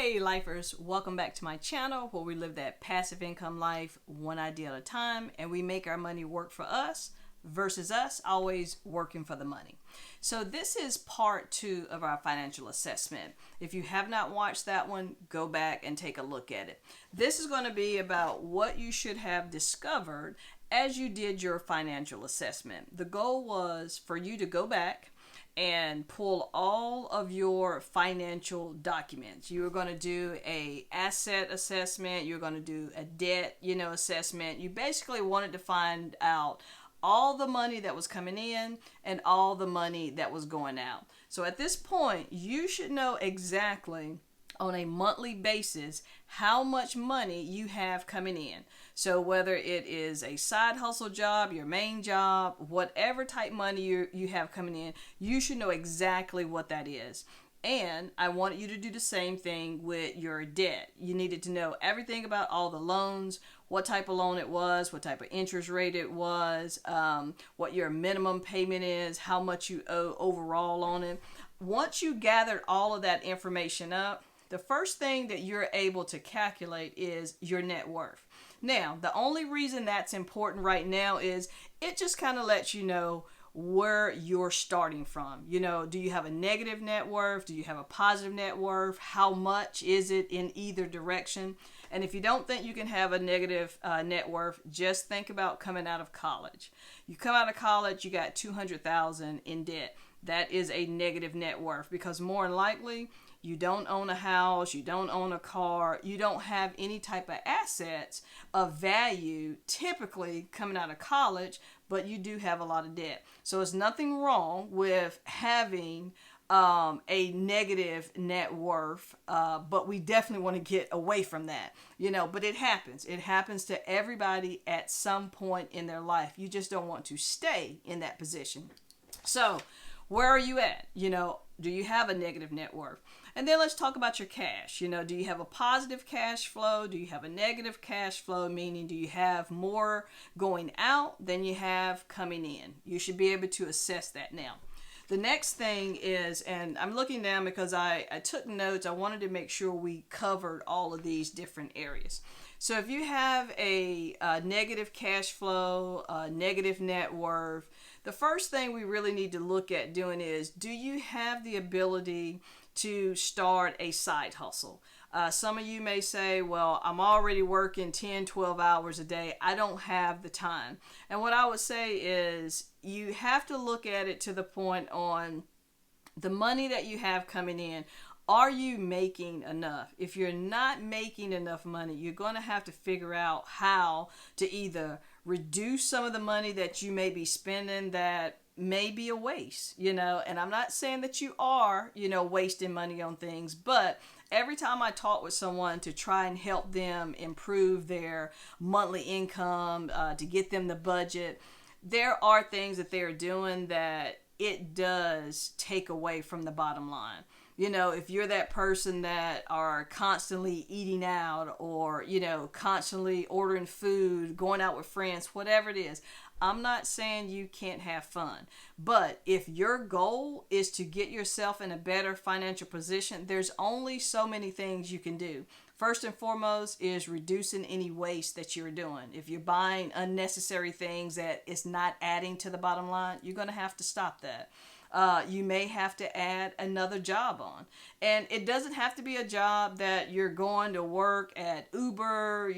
Hey lifers, welcome back to my channel where we live that passive income life one idea at a time and we make our money work for us versus us always working for the money. So this is part 2 of our financial assessment. If you have not watched that one, go back and take a look at it. This is going to be about what you should have discovered as you did your financial assessment. The goal was for you to go back and pull all of your financial documents. You were going to do a asset assessment, you're going to do a debt, assessment. You basically wanted to find out all the money that was coming in and all the money that was going out. So at this point, you should know exactly on a monthly basis how much money you have coming in. So whether it is a side hustle job, your main job, whatever type money you have coming in, you should know exactly what that is. And I want you to do the same thing with your debt. You needed to know everything about all the loans, what type of loan it was, what type of interest rate it was, what your minimum payment is, how much you owe overall on it. Once you gathered all of that information up, the first thing that you're able to calculate is your net worth. Now, the only reason that's important right now is it just kind of lets you know where you're starting from. Do you have a negative net worth? Do you have a positive net worth? How much is it in either direction? And if you don't think you can have a negative net worth, just think about coming out of college. You come out of college, you got $200,000 in debt. That is a negative net worth because more than likely, you don't own a house, you don't own a car, you don't have any type of assets of value typically coming out of college, but you do have a lot of debt. So it's nothing wrong with having a negative net worth, but we definitely want to get away from that, but it happens. It happens to everybody at some point in their life. You just don't want to stay in that position. So where are you at? Do you have a negative net worth? And then let's talk about your cash. Do you have a positive cash flow? Do you have a negative cash flow? Meaning, do you have more going out than you have coming in? You should be able to assess that now. The next thing is, and I'm looking down because I took notes. I wanted to make sure we covered all of these different areas. So if you have a negative cash flow, negative net worth, the first thing we really need to look at doing is, do you have the ability to start a side hustle? Some of you may say, well, I'm already working 10, 12 hours a day. I don't have the time. And what I would say is you have to look at it to the point on the money that you have coming in. Are you making enough? If you're not making enough money, you're going to have to figure out how to either reduce some of the money that you may be spending that may be a waste, and I'm not saying that you are, wasting money on things, but every time I talk with someone to try and help them improve their monthly income, to get them the budget, there are things that they're doing that it does take away from the bottom line. If you're that person that are constantly eating out or, constantly ordering food, going out with friends, whatever it is, I'm not saying you can't have fun. But if your goal is to get yourself in a better financial position, there's only so many things you can do. First and foremost is reducing any waste that you're doing. If you're buying unnecessary things that is not adding to the bottom line, you're going to have to stop that. You may have to add another job on. And it doesn't have to be a job that you're going to work at Uber,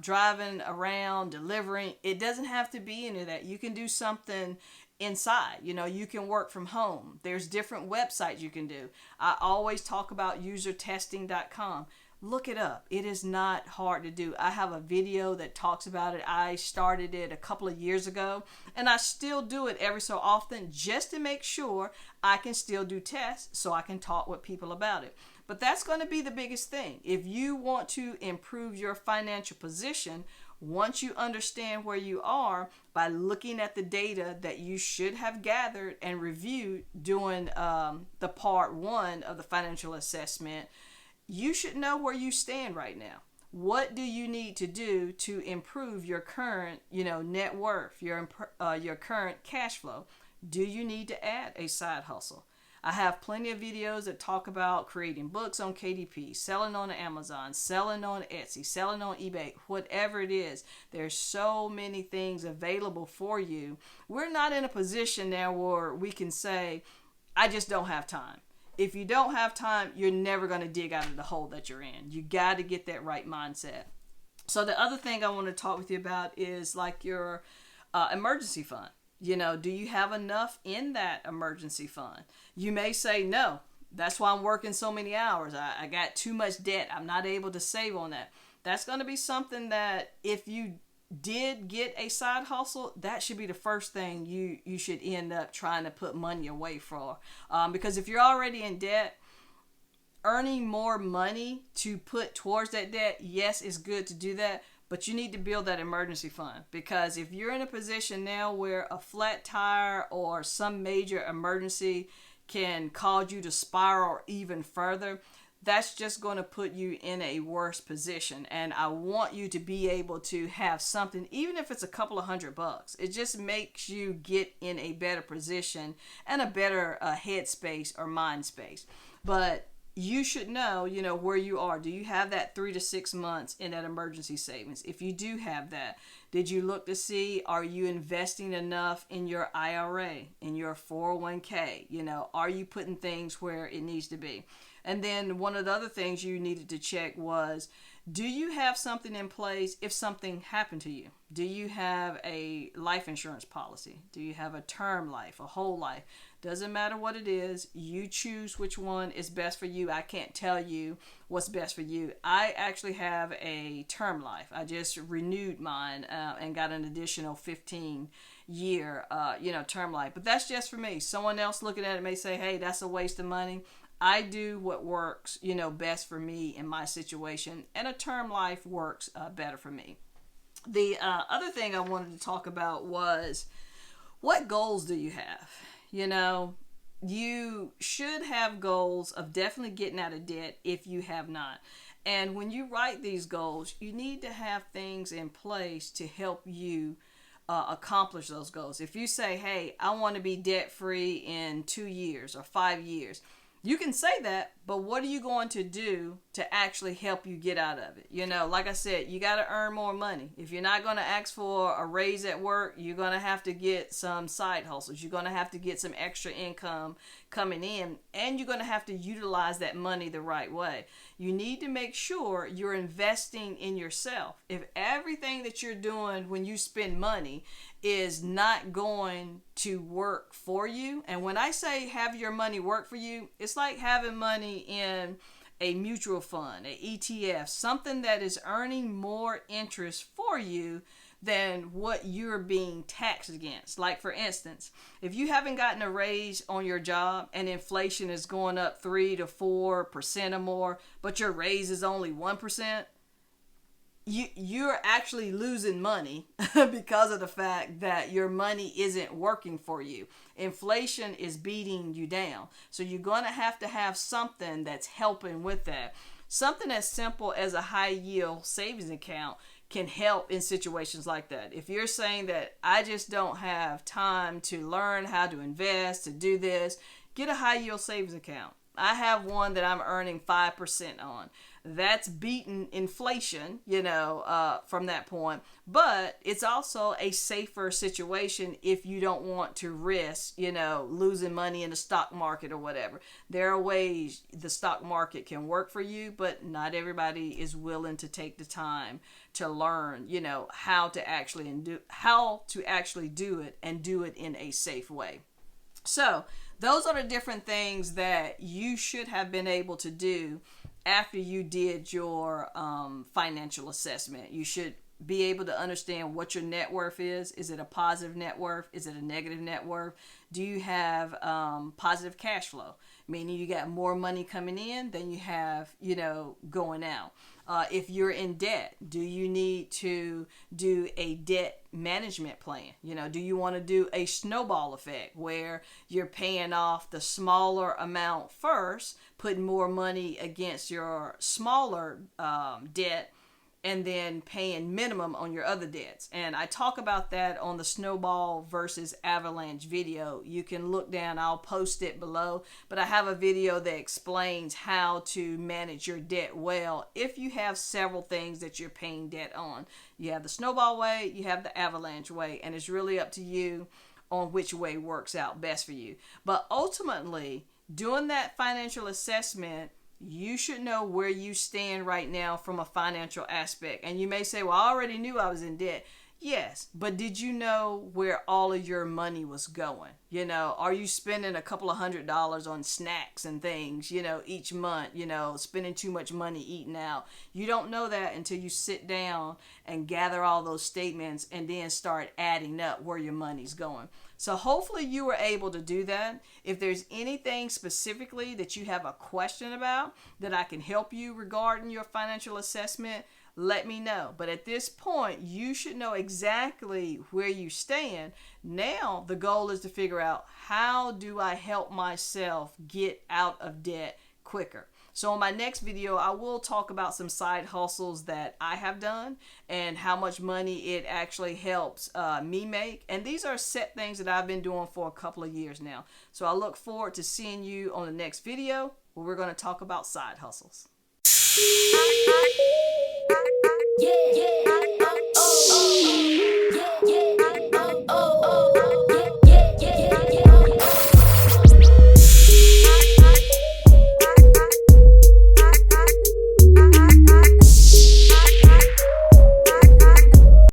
driving around, delivering. It doesn't have to be any of that. You can do something inside. You can work from home. There's different websites you can do. I always talk about usertesting.com. Look it up. It is not hard to do. I have a video that talks about it. I started it a couple of years ago, and I still do it every so often just to make sure I can still do tests so I can talk with people about it. But that's going to be the biggest thing. If you want to improve your financial position, once you understand where you are by looking at the data that you should have gathered and reviewed during the part 1 of the financial assessment, you should know where you stand right now. What do you need to do to improve your current, net worth, your current cash flow? Do you need to add a side hustle? I have plenty of videos that talk about creating books on KDP, selling on Amazon, selling on Etsy, selling on eBay, whatever it is. There's so many things available for you. We're not in a position now where we can say, I just don't have time. If you don't have time, you're never going to dig out of the hole that you're in. You got to get that right mindset. So the other thing I want to talk with you about is like your emergency fund. Do you have enough in that emergency fund? You may say no. That's why I'm working so many hours. I got too much debt. I'm not able to save on that. That's going to be something that if you did get a side hustle, that should be the first thing you should end up trying to put money away for. Because if you're already in debt, earning more money to put towards that debt, yes, it's good to do that, but you need to build that emergency fund. Because if you're in a position now where a flat tire or some major emergency can cause you to spiral even further, that's just going to put you in a worse position. And I want you to be able to have something, even if it's a couple of $100. It just makes you get in a better position and a better headspace or mind space. But you should know, where you are. Do you have that 3 to 6 months in that emergency savings? If you do have that, did you look to see, are you investing enough in your IRA, in your 401k? Are you putting things where it needs to be? And then one of the other things you needed to check was, do you have something in place if something happened to you? Do you have a life insurance policy? Do you have a term life, a whole life? Doesn't matter what it is. You choose which one is best for you. I can't tell you what's best for you. I actually have a term life. I just renewed mine and got an additional 15-year, term life. But that's just for me. Someone else looking at it may say, hey, that's a waste of money. I do what works, best for me in my situation, and a term life works better for me. The other thing I wanted to talk about was, what goals do you have? You should have goals of definitely getting out of debt if you have not. And when you write these goals, you need to have things in place to help you accomplish those goals. If you say, hey, I want to be debt free in 2 years or 5 years, you can say that, but what are you going to do to actually help you get out of it? Like I said, you got to earn more money. If you're not going to ask for a raise at work, you're going to have to get some side hustles. You're going to have to get some extra income coming in, and you're going to have to utilize that money the right way. You need to make sure you're investing in yourself. If everything that you're doing when you spend money is not going to work for you, and when I say have your money work for you, it's like having money in a mutual fund, an ETF, something that is earning more interest for you than what you're being taxed against. Like, for instance, if you haven't gotten a raise on your job and inflation is going up 3 to 4% or more, but your raise is only 1%, you're actually losing money because of the fact that your money isn't working for you. Inflation is beating you down. So you're going to have something that's helping with that. Something as simple as a high yield savings account can help in situations like that. If you're saying that I just don't have time to learn how to invest, to do this, get a high yield savings account. I have one that I'm earning 5% on. That's beating inflation, from that point. But it's also a safer situation if you don't want to risk, losing money in the stock market or whatever. There are ways the stock market can work for you, but not everybody is willing to take the time to learn, how to actually do it and do it in a safe way. So those are the different things that you should have been able to do after you did your financial assessment. You should be able to understand what your net worth is. Is it a positive net worth? Is it a negative net worth? Do you have positive cash flow? Meaning you got more money coming in than you have, going out. If you're in debt, do you need to do a debt management plan? Do you want to do a snowball effect where you're paying off the smaller amount first, putting more money against your smaller debt, and then paying minimum on your other debts. And I talk about that on the snowball versus avalanche video. You can look down, I'll post it below, but I have a video that explains how to manage your debt well if you have several things that you're paying debt on. You have the snowball way, you have the avalanche way, and it's really up to you on which way works out best for you. But ultimately, doing that financial assessment, you should know where you stand right now from a financial aspect. And you may say, well, I already knew I was in debt. Yes, but did you know where all of your money was going? You know, are you spending a couple of $100s on snacks and things, you know, each month, you know, spending too much money eating out? You don't know that until you sit down and gather all those statements and then start adding up where your money's going. So hopefully you were able to do that. If there's anything specifically that you have a question about that I can help you regarding your financial assessment, let me know. But at this point, you should know exactly where you stand. Now, the goal is to figure out, how do I help myself get out of debt quicker? So in my next video, I will talk about some side hustles that I have done and how much money it actually helps me make. And these are set things that I've been doing for a couple of years now. So I look forward to seeing you on the next video where we're going to talk about side hustles.